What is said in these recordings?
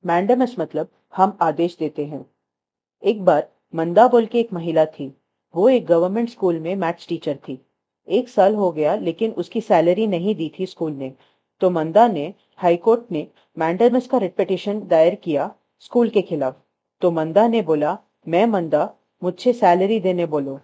Mandamus मतलब हम आदेश देते हैं। एक बार मंदा बोल के एक महिला थी। वो एक गवर्नमेंट स्कूल में मैथ्स टीचर थी। 1 साल हो गया लेकिन उसकी सैलरी नहीं दी थी स्कूल ने। तो मंदा ने हाईकोर्ट ने मैंडेमस का रिट पिटीशन दायर किया स्कूल के खिलाफ। तो मंदा ने बोला, मैं मंदा, मुझसे सैलरी देने बोलो।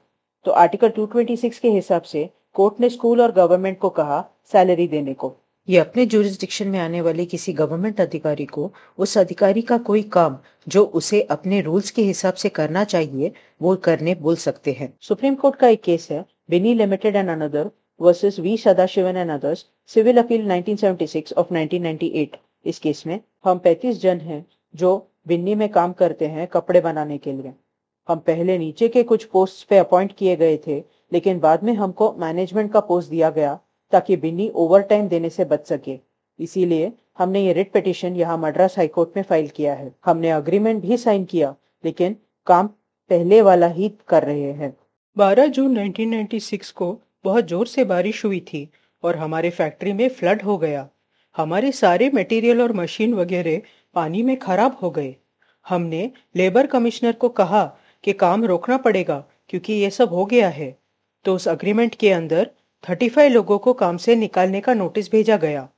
तो आर्टिकल 226 के हिसाब से कोर्ट ने स्कूल और गवर्नमेंट को कहा सैलरी देने को। ये अपने जुरिस्डिक्शन में आने वाले किसी गवर्नमेंट अधिकारी को उस अधिकारी का कोई काम जो उसे अपने रूल्स के हिसाब से करना चाहिए वो करने बोल सकते हैं। सुप्रीम कोर्ट का एक केस है Binny limited and another versus V Sadashivan and others, civil appeal 1976 of 1998। इस केस में हम 35 जन हैं जो बिन्नी में काम करते हैं कपड़े बनाने के लिए। हम पहले नीचे के कुछ पोस्ट पे अपॉइंट किए गए थे लेकिन बाद में हमको मैनेजमेंट का पोस्ट दिया गया ताकि बिन्नी ओवर टाइम देने से बच सके। इसीलिए हमने ये रिट पिटीशन यहाँ मद्रास हाईकोर्ट में फाइल किया है। हमने अग्रीमेंट भी साइन किया लेकिन काम पहले वाला ही कर रहे हैं। 12 जून 1996 को बहुत जोर से बारिश हुई थी और हमारे फैक्ट्री में फ्लड हो गया। हमारे सारे मटेरियल और मशीन वगैरह पानी में खराब हो गए। हमने लेबर कमिश्नर को कहा कि काम रोकना पड़ेगा क्योंकि ये सब हो गया है। तो उस अग्रीमेंट के अंदर 35 लोगों को काम से निकालने का नोटिस भेजा गया।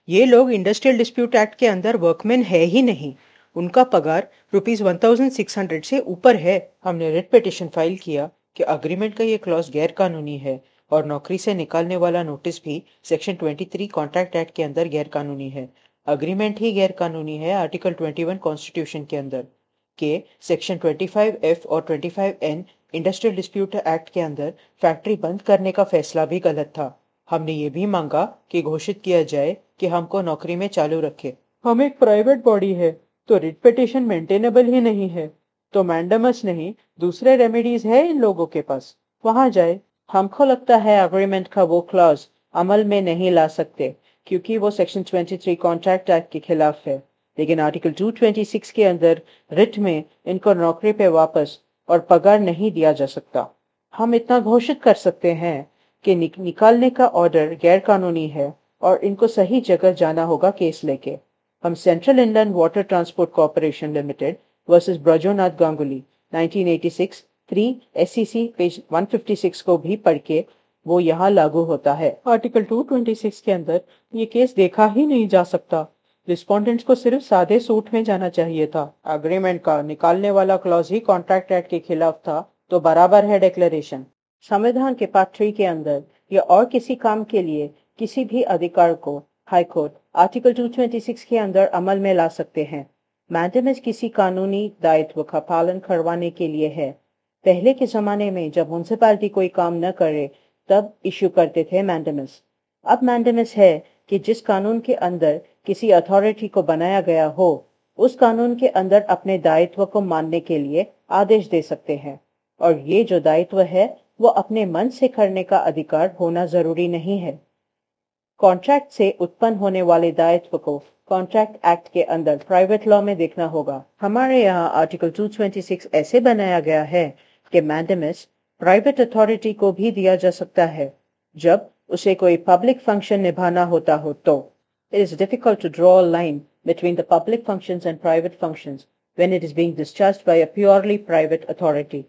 ये लोग इंडस्ट्रियल डिस्प्यूट एक्ट के अंदर वर्कमैन है ही नहीं। उनका पगार ₹1600 से ऊपर है। हमने रिट पिटीशन फाइल किया कि अग्रीमेंट का ये क्लॉज गैर कानूनी है और नौकरी से निकालने वाला नोटिस भी सेक्शन 23 कॉन्ट्रैक्ट एक्ट के अंदर गैर कानूनी है। अग्रीमेंट ही गैर कानूनी है आर्टिकल 21 कॉन्स्टिट्यूशन के अंदर के सेक्शन 25F और 25N इंडस्ट्रियल डिस्प्यूट एक्ट के अंदर फैक्ट्री बंद करने का फैसला भी गलत था। हमने ये भी मांगा कि घोषित किया जाए कि हमको नौकरी में चालू रखे। हम एक प्राइवेट बॉडी है तो रिट पिटीशन मेंटेनेबल ही नहीं है। तो मैंडेमस नहीं दूसरे रेमेडीज है इन लोगों के पास, वहां जाए। हमको लगता है अग्रीमेंट का वो क्लॉज अमल में नहीं ला सकते क्योंकि वो सेक्शन 23 कॉन्ट्रैक्ट एक्ट के खिलाफ है। लेकिन आर्टिकल 226 के अंदर रिट में इनको नौकरी पे वापस और पगार नहीं दिया जा सकता। हम इतना घोषित कर सकते हैं कि निकालने का ऑर्डर गैर कानूनी है और इनको सही जगह जाना होगा केस लेके। हम Central Indian Water Transport Corporation Limited versus Brajonath Ganguly 1986 3 SCC page 156 को भी पढ़ के वो यहाँ लागू होता है। आर्टिकल 226 के अंदर ये केस देखा ही नहीं जा सकता। रिस्पोंडेंट्स को सिर्फ सादे सूट में जाना चाहिए था। अग्रीमेंट का निकालने वाला क्लॉज ही कॉन्ट्रैक्ट एक्ट के खिलाफ था तो बराबर है डिक्लेरेशन। संविधान के पार्ट 3 के अंदर या और किसी काम के लिए किसी भी अधिकार को हाईकोर्ट आर्टिकल 226 के अंदर अमल में ला सकते हैं। मैंडेमस किसी कानूनी दायित्व का पालन करवाने के लिए है। पहले के जमाने में जब म्युनिसिपैलिटी कोई काम न करे तब इश्यू करते थे मैंडेमस। अब मैंडेमस है कि जिस कानून के अंदर किसी अथॉरिटी को बनाया गया हो उस कानून के अंदर अपने दायित्व को मानने के लिए आदेश दे सकते हैं। और ये जो दायित्व है वो अपने मन से करने का अधिकार होना जरूरी नहीं है। कॉन्ट्रैक्ट से उत्पन्न होने वाले दायित्व को कॉन्ट्रैक्ट एक्ट के अंदर प्राइवेट लॉ में देखना होगा। हमारे यहाँ आर्टिकल 226 ऐसे बनाया गया है कि मैंडेमस प्राइवेट अथॉरिटी को भी दिया जा सकता है जब उसे कोई पब्लिक फंक्शन निभाना होता हो तो। It is difficult to draw a line between the public functions and private functions when it is being discharged by a purely private authority.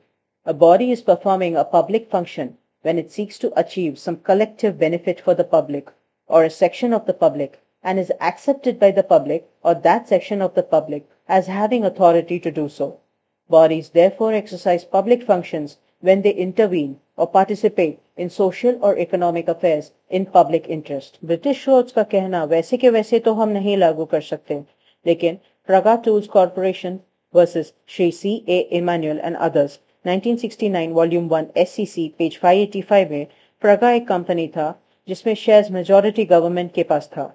A body is performing a public function when it seeks to achieve some collective benefit for the public or a section of the public and is accepted by the public or that section of the public as having authority to do so. Bodies therefore exercise public functions when they intervene or participate in social or economic affairs in public interest. British roads का कहना वैसे के वैसे तो हम नहीं लागू कर सकते, लेकिन Praga Tools Corporation versus Shri C.A. Emmanuel and others 1969 volume 1 SCC page 585 में प्रगा एक कंपनी था जिसमें शेयर्स मेजॉरिटी गवर्नमेंट के पास था।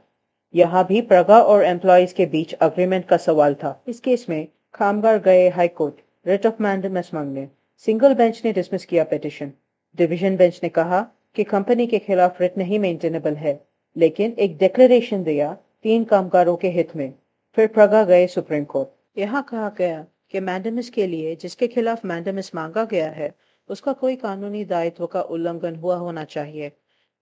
यहाँ भी प्रगा और एम्प्लॉयज के बीच अग्रीमेंट का सवाल था। इस केस में कामगार गए हाईकोर्ट रिट ऑफ मैंडेमस मांगने। सिंगल बेंच ने डिसमिस किया पिटीशन। डिवीजन बेंच ने कहा कि कंपनी के खिलाफ रिट नहीं मेंटेनेबल है, लेकिन एक डिक्लेरेशन दिया 3 कामगारों के हित में। फिर प्रगा गए सुप्रीम कोर्ट। यहाँ कहा गया कि मैंडेमस के लिए जिसके खिलाफ मैंडेमस मांगा गया है उसका कोई कानूनी दायित्व का उल्लंघन हुआ होना चाहिए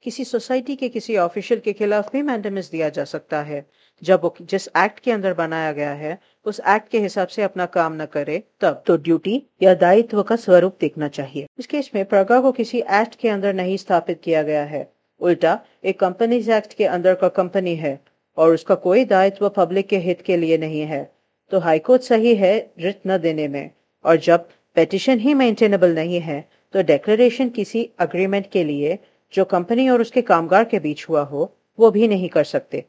किसी सोसाइटी के किसी ऑफिशियल के खिलाफ भी मैंडेमिस दिया जा सकता है जब वो जिस एक्ट के अंदर बनाया गया है उस एक्ट के हिसाब से अपना काम न करे, तब तो ड्यूटी या दायित्व का स्वरूप देखना चाहिए। इस केस में प्रज्ञा को किसी एक्ट के अंदर नहीं स्थापित किया गया है, उल्टा एक कंपनीज एक्ट के अंदर का कंपनी है और उसका कोई दायित्व पब्लिक के हित के लिए नहीं है, तो हाईकोर्ट सही है रिट न देने में। और जब पेटिशन ही मेंटेनेबल नहीं है तो डिक्लेरेशन किसी अग्रीमेंट के लिए जो कंपनी और उसके कामगार के बीच हुआ हो वो भी नहीं कर सकते।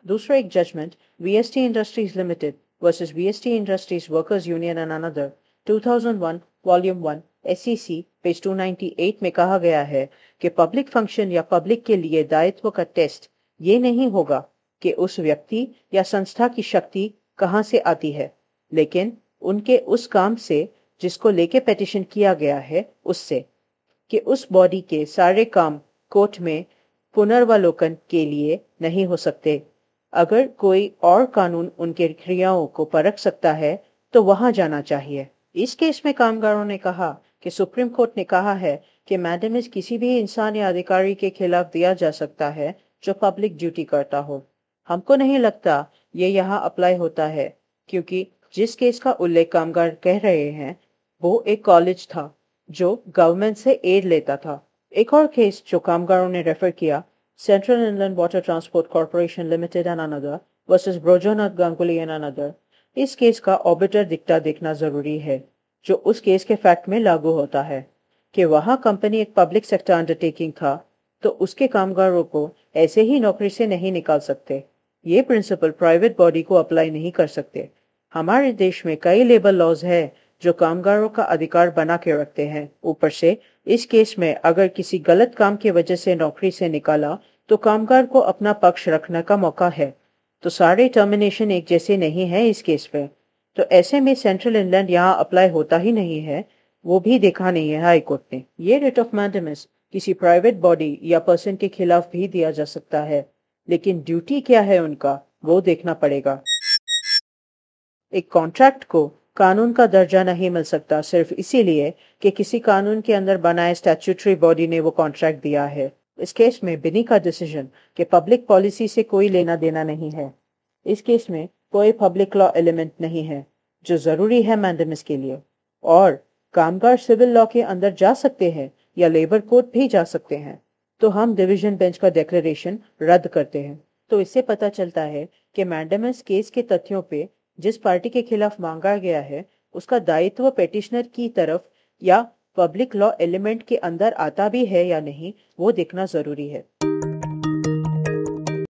दूसरा एक judgment VST Industries Limited versus VST Industries Workers Union and another 2001 volume 1 SCC page 298 में कहा गया है कि पब्लिक फंक्शन या पब्लिक के लिए दायित्व का टेस्ट ये नहीं होगा कि उस व्यक्ति या संस्था की शक्ति कहाँ से आती है, लेकिन उनके उस काम से जिसको लेके पेटिशन किया गया है उससे, कि उस बॉडी के सारे काम कोर्ट में पुनर्वलोकन के लिए नहीं हो सकते। अगर कोई और कानून उनके क्रियाओं को परख सकता है तो वहां जाना चाहिए। इस केस में कामगारों ने कहा कि सुप्रीम कोर्ट ने कहा है कि मैंडेमिस किसी भी इंसान या अधिकारी के खिलाफ दिया जा सकता है जो पब्लिक ड्यूटी करता हो। हमको नहीं लगता ये यहाँ अप्लाई होता है, क्योंकि जिस केस का उल्लेख कामगार कह रहे हैं वो एक कॉलेज था जो गवर्नमेंट से एड लेता था। एक और केस जो कामगारों ने रेफर किया, Central Inland Water Transport Corporation Limited and another versus Brajonath Ganguly and another. इस केस का ऑबिटर दिक्ता देखना जरूरी है जो उस केस के फैक्ट में लागू होता है कि वहां कंपनी एक पब्लिक सेक्टर अंडरटेकिंग था तो उसके कामगारों को ऐसे ही नौकरी से नहीं निकाल सकते। ये प्रिंसिपल प्राइवेट बॉडी को अप्लाई नहीं कर सकते। हमारे देश में कई लेबर लॉज है जो कामगारों का अधिकार बना के रखते हैं। ऊपर से इस केस में अगर किसी गलत काम की वजह से नौकरी से निकाला तो कामगार को अपना पक्ष रखने का मौका है, तो सारे टर्मिनेशन एक जैसे नहीं है इस केस पे। तो ऐसे में सेंट्रल इंलैंड यहाँ अप्लाई होता ही नहीं है, वो भी देखा नहीं है हाई कोर्ट ने। ये रिट ऑफ मैंडेमिस किसी प्राइवेट बॉडी या पर्सन के खिलाफ भी दिया जा सकता है, लेकिन ड्यूटी क्या है उनका वो देखना पड़ेगा। एक कॉन्ट्रैक्ट को कानून का दर्जा नहीं मिल सकता सिर्फ इसीलिए कि किसी कानून के अंदर बनाए स्टैट्यूटरी बॉडी ने वो कॉन्ट्रैक्ट दिया है। इस केस में बिनी का डिसीजन कि पब्लिक पॉलिसी से कोई लेना देना नहीं है। इस केस में कोई पब्लिक लॉ एलिमेंट नहीं है जो जरूरी है मैंडेमिस के लिए, और कामगार सिविल लॉ के अंदर जा सकते हैं या लेबर कोर्ट भी जा सकते हैं, तो हम डिवीजन बेंच का डिक्लेरेशन रद्द करते हैं। तो इससे पता चलता है कि मैंडेमिस केस के तथ्यों पे जिस पार्टी के खिलाफ मांगा गया है उसका दायित्व पेटिशनर की तरफ या पब्लिक लॉ एलिमेंट के अंदर आता भी है या नहीं वो देखना जरूरी है।